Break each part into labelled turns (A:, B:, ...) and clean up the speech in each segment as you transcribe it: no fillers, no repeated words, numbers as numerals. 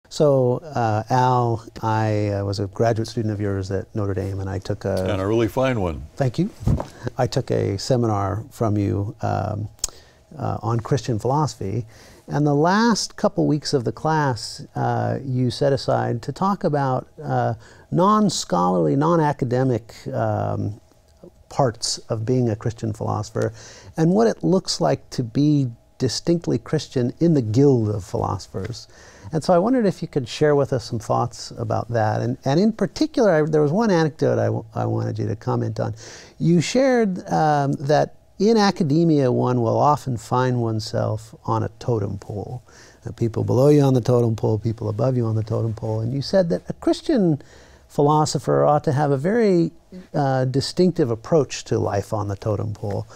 A: So, Al, I was a graduate student of yours at Notre Dame, and I took a...
B: And a really fine one.
A: Thank you. I took a seminar from you on Christian philosophy, and the last couple weeks of the class you set aside to talk about non-scholarly, non-academic parts of being a Christian philosopher, and what it looks like to be distinctly Christian in the guild of philosophers. And so I wondered if you could share with us some thoughts about that. And in particular, there was one anecdote I wanted you to comment on. You shared that in academia, one will often find oneself on a totem pole. People below you on the totem pole, people above you on the totem pole. And you said that a Christian philosopher ought to have a very distinctive approach to life on the totem pole.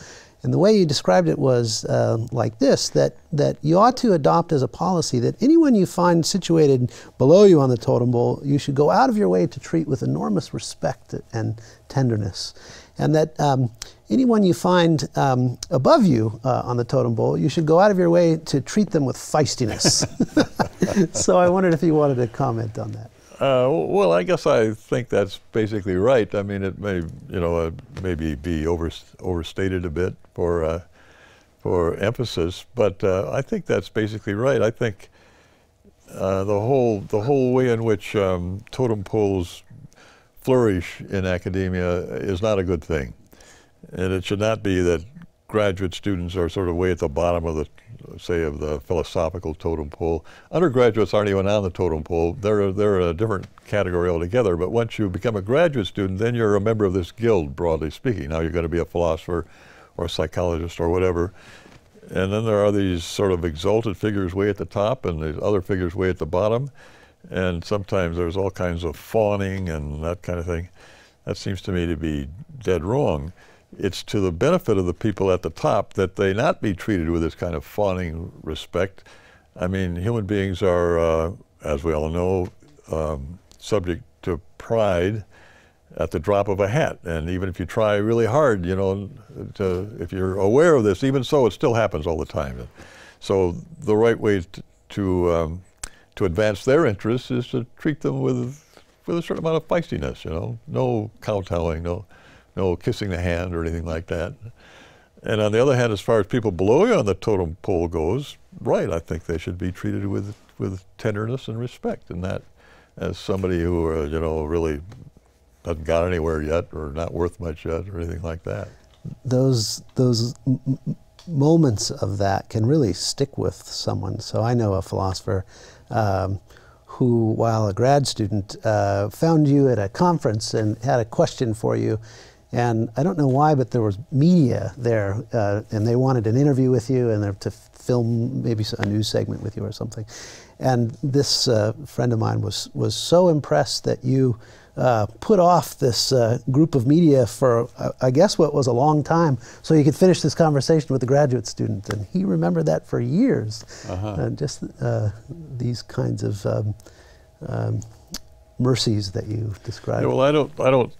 A: And the way you described it was like this, that you ought to adopt as a policy that anyone you find situated below you on the totem pole, you should go out of your way to treat with enormous respect and tenderness. And that anyone you find above you on the totem pole, you should go out of your way to treat them with feistiness. So I wondered if you wanted to comment on that.
B: Well, I guess I think that's basically right. I mean, it may, maybe be overstated a bit for emphasis, but I think that's basically right. I think the whole way in which totem poles flourish in academia is not a good thing, and it should not be that graduate students are sort of way at the bottom of the, say, of the philosophical totem pole. Undergraduates aren't even on the totem pole. They're a different category altogether. But once you become a graduate student, then you're a member of this guild, broadly speaking. Now you're going to be a philosopher or a psychologist or whatever. And then there are these sort of exalted figures way at the top and these other figures way at the bottom. And sometimes there's all kinds of fawning and that kind of thing. That seems to me to be dead wrong. It's to the benefit of the people at the top that they not be treated with this kind of fawning respect. I mean, human beings are, as we all know, subject to pride at the drop of a hat. And even if you try really hard, if you're aware of this, even so, it still happens all the time. So the right way to advance their interests is to treat them with a certain amount of feistiness, no kowtowing, no kissing the hand or anything like that. And on the other hand, as far as people below you on the totem pole goes, right, I think they should be treated with tenderness and respect, and that as somebody who, really hasn't got anywhere yet or not worth much yet or anything like that.
A: Those moments of that can really stick with someone. So I know a philosopher who, while a grad student, found you at a conference and had a question for you. And I don't know why, but there was media there, and they wanted an interview with you and to film maybe a news segment with you or something. And this friend of mine was so impressed that you put off this group of media for, I guess, what was a long time, so you could finish this conversation with the graduate student. And he remembered that for years. Just these kinds of mercies that you described.
B: Yeah, well, I don't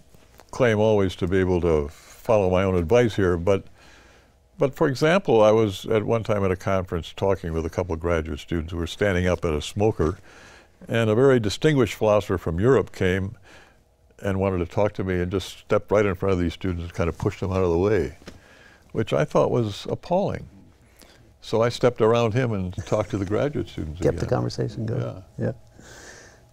B: claim always to be able to follow my own advice here, but for example, I was at one time at a conference talking with a couple of graduate students who were standing up at a smoker, and a very distinguished philosopher from Europe came and wanted to talk to me and just stepped right in front of these students and kind of pushed them out of the way, which I thought was appalling. So I stepped around him and talked to the graduate students
A: Kept
B: again.
A: the conversation going.
B: Yeah.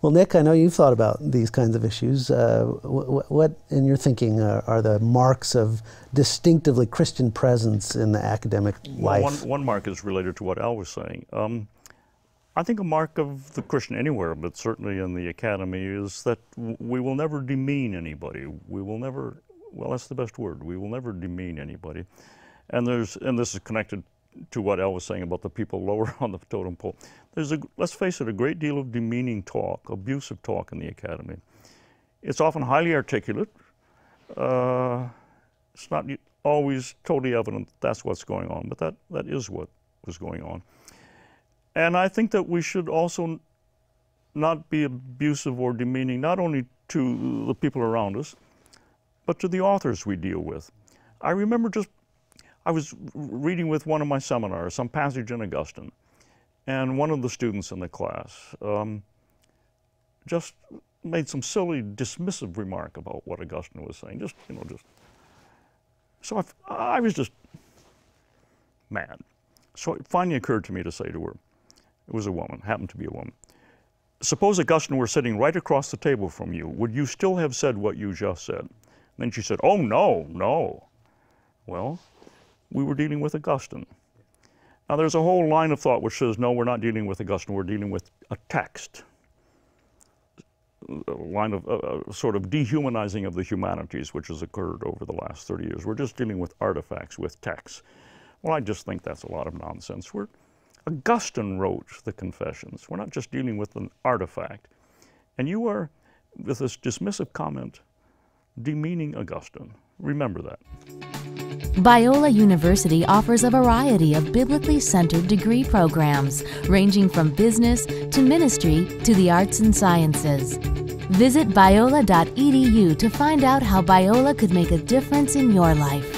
A: Well, Nick, I know you've thought about these kinds of issues. What, in your thinking, are the marks of distinctively Christian presence in the academic life?
C: Well, one mark is related to what Al was saying. I think a mark of the Christian anywhere, but certainly in the academy, is that we will never demean anybody. We will never, well, that's the best word, we will never demean anybody. And this is connected to what Al was saying about the people lower on the totem pole. There's let's face it, a great deal of demeaning talk, abusive talk in the academy. It's often highly articulate. It's not always totally evident that's what's going on, but that is what was going on. And I think that we should also not be abusive or demeaning, not only to the people around us, but to the authors we deal with. I remember I was reading with one of my seminars, some passage in Augustine, and one of the students in the class just made some silly dismissive remark about what Augustine was saying. So I was just mad. So it finally occurred to me to say to her, it was a woman, happened to be a woman, suppose Augustine were sitting right across the table from you, would you still have said what you just said? And then she said, oh, no, no. Well, we were dealing with Augustine. Now there's a whole line of thought which says, no, we're not dealing with Augustine, we're dealing with a text. A line of sort of dehumanizing of the humanities which has occurred over the last 30 years. We're just dealing with artifacts, with texts. Well, I just think that's a lot of nonsense. Augustine wrote the Confessions. We're not just dealing with an artifact. And you are, with this dismissive comment, demeaning Augustine. Remember that.
D: Biola University offers a variety of biblically centered degree programs, ranging from business to ministry to the arts and sciences. Visit biola.edu to find out how Biola could make a difference in your life.